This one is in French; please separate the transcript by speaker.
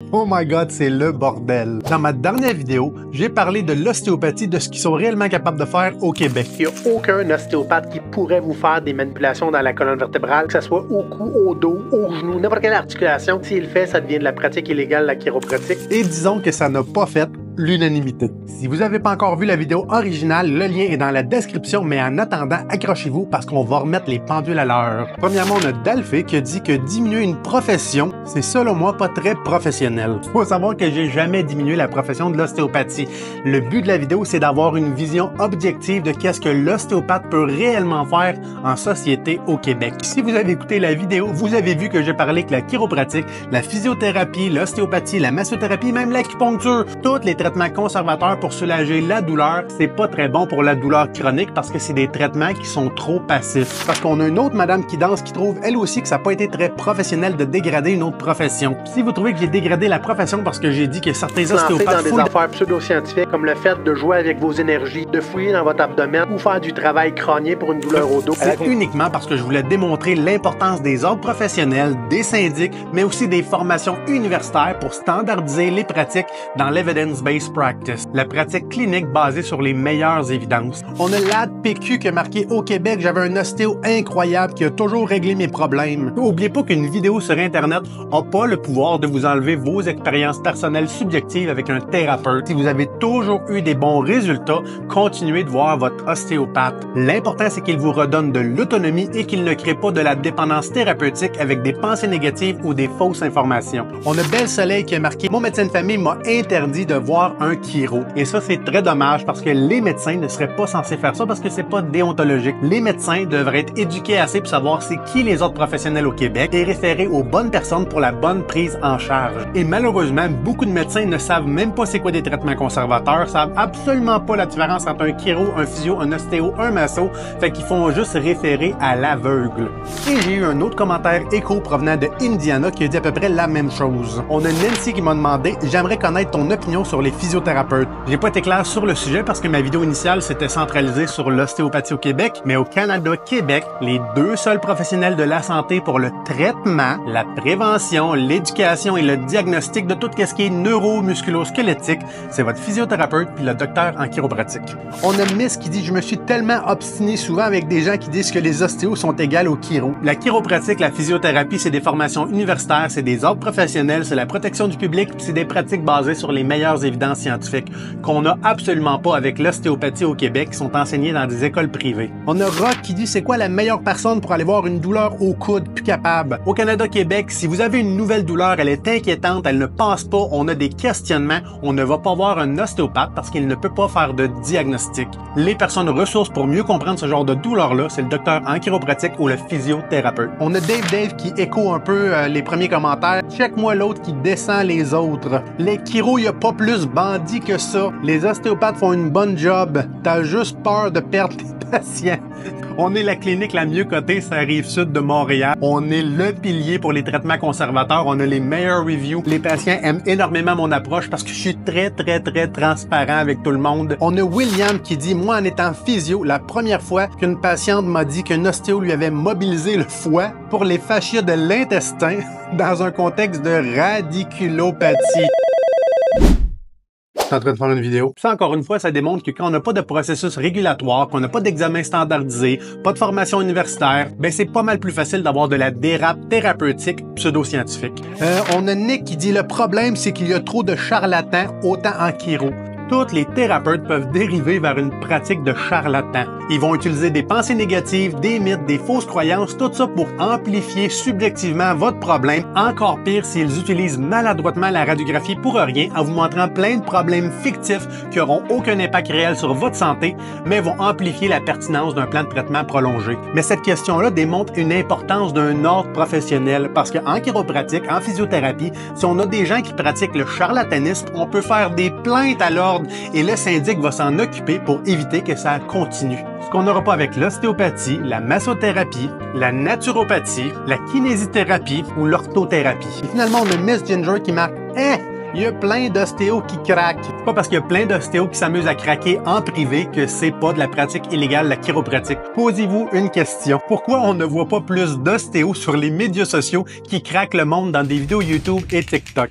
Speaker 1: Oh my god, c'est le bordel. Dans ma dernière vidéo, j'ai parlé de l'ostéopathie, de ce qu'ils sont réellement capables de faire au Québec.
Speaker 2: Il n'y a aucun ostéopathe qui pourrait vous faire des manipulations dans la colonne vertébrale, que ce soit au cou, au dos, au genou, n'importe quelle articulation. S'il le fait, ça devient de la pratique illégale, la chiropratique.
Speaker 1: Et disons que ça n'a pas fait l'unanimité. Si vous n'avez pas encore vu la vidéo originale, le lien est dans la description, mais en attendant, accrochez-vous parce qu'on va remettre les pendules à l'heure. Premièrement, on a Dalphé qui a dit que diminuer une profession, c'est selon moi pas très professionnel. Faut savoir que j'ai jamais diminué la profession de l'ostéopathie. Le but de la vidéo, c'est d'avoir une vision objective de qu'est-ce que l'ostéopathe peut réellement faire en société au Québec. Si vous avez écouté la vidéo, vous avez vu que j'ai parlé que la chiropratique, la physiothérapie, l'ostéopathie, la massothérapie, même l'acupuncture, toutes les traitements conservateurs pour soulager la douleur, c'est pas très bon pour la douleur chronique parce que c'est des traitements qui sont trop passifs. Parce qu'on a une autre madame qui danse qui trouve elle aussi que ça n'a pas été très professionnel de dégrader une autre profession. Si vous trouvez que j'ai dégradé la profession parce que j'ai dit que certains ostéopathes
Speaker 2: dans des affaires pseudo-scientifiques comme le fait de jouer avec vos énergies, de fouiller dans votre abdomen ou faire du travail crânien pour une douleur au dos,
Speaker 1: c'est uniquement parce que je voulais démontrer l'importance des ordres professionnels, des syndics, mais aussi des formations universitaires pour standardiser les pratiques dans l'evidence-based practice, la pratique clinique basée sur les meilleures évidences. On a l'ADPQ qui a marqué au Québec, j'avais un ostéo incroyable qui a toujours réglé mes problèmes. N'oubliez pas qu'une vidéo sur Internet n'a pas le pouvoir de vous enlever vos expériences personnelles subjectives avec un thérapeute. Si vous avez toujours eu des bons résultats, continuez de voir votre ostéopathe. L'important, c'est qu'il vous redonne de l'autonomie et qu'il ne crée pas de la dépendance thérapeutique avec des pensées négatives ou des fausses informations. On a Belle Soleil qui a marqué « Mon médecin de famille m'a interdit de voir un chiro ». Et ça, c'est très dommage parce que les médecins ne seraient pas censés faire ça parce que c'est pas déontologique. Les médecins devraient être éduqués assez pour savoir c'est qui les autres professionnels au Québec et référer aux bonnes personnes pour la bonne prise en charge. Et malheureusement, beaucoup de médecins ne savent même pas c'est quoi des traitements conservateurs, savent absolument pas la différence entre un chiro, un physio, un ostéo, un masso, fait qu'ils font juste référer à l'aveugle. Et j'ai eu un autre commentaire écho provenant de Indiana qui a dit à peu près la même chose. On a Nancy qui m'a demandé « J'aimerais connaître ton opinion sur les physiothérapeutes. » J'ai pas été clair sur le sujet parce que ma vidéo initiale s'était centralisée sur l'ostéopathie au Québec, mais au Canada, Québec, les deux seuls professionnels de la santé pour le traitement, la prévention, l'éducation et le diagnostic de tout ce qui est neuro-musculo-squelettique, c'est votre physiothérapeute puis le docteur en chiropratique. On a Miss qui dit « Je me suis tellement obstiné souvent avec des gens qui disent que les ostéos sont égales aux chiro. » La chiropratique, la physiothérapie, c'est des formations universitaires, c'est des ordres professionnels, c'est la protection du public puis c'est des pratiques basées sur les meilleures évidences scientifiques qu'on n'a absolument pas avec l'ostéopathie au Québec qui sont enseignées dans des écoles privées. On a Rock qui dit c'est quoi la meilleure personne pour aller voir une douleur au coude, plus capable. Au Canada, Québec, si vous avez une nouvelle douleur, elle est inquiétante, elle ne passe pas, on a des questionnements, on ne va pas voir un ostéopathe parce qu'il ne peut pas faire de diagnostic. Les personnes ressources pour mieux comprendre ce genre de douleur-là, c'est le docteur en chiropratique ou le physiothérapeute. On a Dave qui écho un peu les premiers commentaires. Check-moi l'autre qui descend les autres. Les chiro, il n'y a pas plus bandit que ça. Les ostéopathes font une bonne job. T'as juste peur de perdre tes patients. On est la clinique la mieux cotée sur la Rive-Sud de Montréal. On est le pilier pour les traitements conservateurs. On a les meilleurs reviews. Les patients aiment énormément mon approche parce que je suis très transparent avec tout le monde. On a William qui dit « Moi, en étant physio, la première fois qu'une patiente m'a dit qu'un ostéo lui avait mobilisé le foie pour les fascias de l'intestin dans un contexte de radiculopathie. » Je suis en train de faire une vidéo. Ça, encore une fois, ça démontre que quand on n'a pas de processus régulatoire, qu'on n'a pas d'examen standardisé, pas de formation universitaire, ben c'est pas mal plus facile d'avoir de la dérape thérapeutique pseudo-scientifique. On a Nick qui dit « Le problème, c'est qu'il y a trop de charlatans, autant en chiro. » Tous les thérapeutes peuvent dériver vers une pratique de charlatan. Ils vont utiliser des pensées négatives, des mythes, des fausses croyances, tout ça pour amplifier subjectivement votre problème. Encore pire s'ils utilisent maladroitement la radiographie pour rien en vous montrant plein de problèmes fictifs qui n'auront aucun impact réel sur votre santé, mais vont amplifier la pertinence d'un plan de traitement prolongé. Mais cette question-là démontre une importance d'un ordre professionnel parce qu'en chiropratique, en physiothérapie, si on a des gens qui pratiquent le charlatanisme, on peut faire des plaintes à l'ordre et le syndic va s'en occuper pour éviter que ça continue. Ce qu'on n'aura pas avec l'ostéopathie, la massothérapie, la naturopathie, la kinésithérapie ou l'orthothérapie. Et finalement, on a Miss Ginger qui marque « Il y a plein d'ostéos qui craquent. » C'est pas parce qu'il y a plein d'ostéos qui s'amusent à craquer en privé que c'est pas de la pratique illégale, la chiropratique. Posez-vous une question. Pourquoi on ne voit pas plus d'ostéos sur les médias sociaux qui craquent le monde dans des vidéos YouTube et TikTok?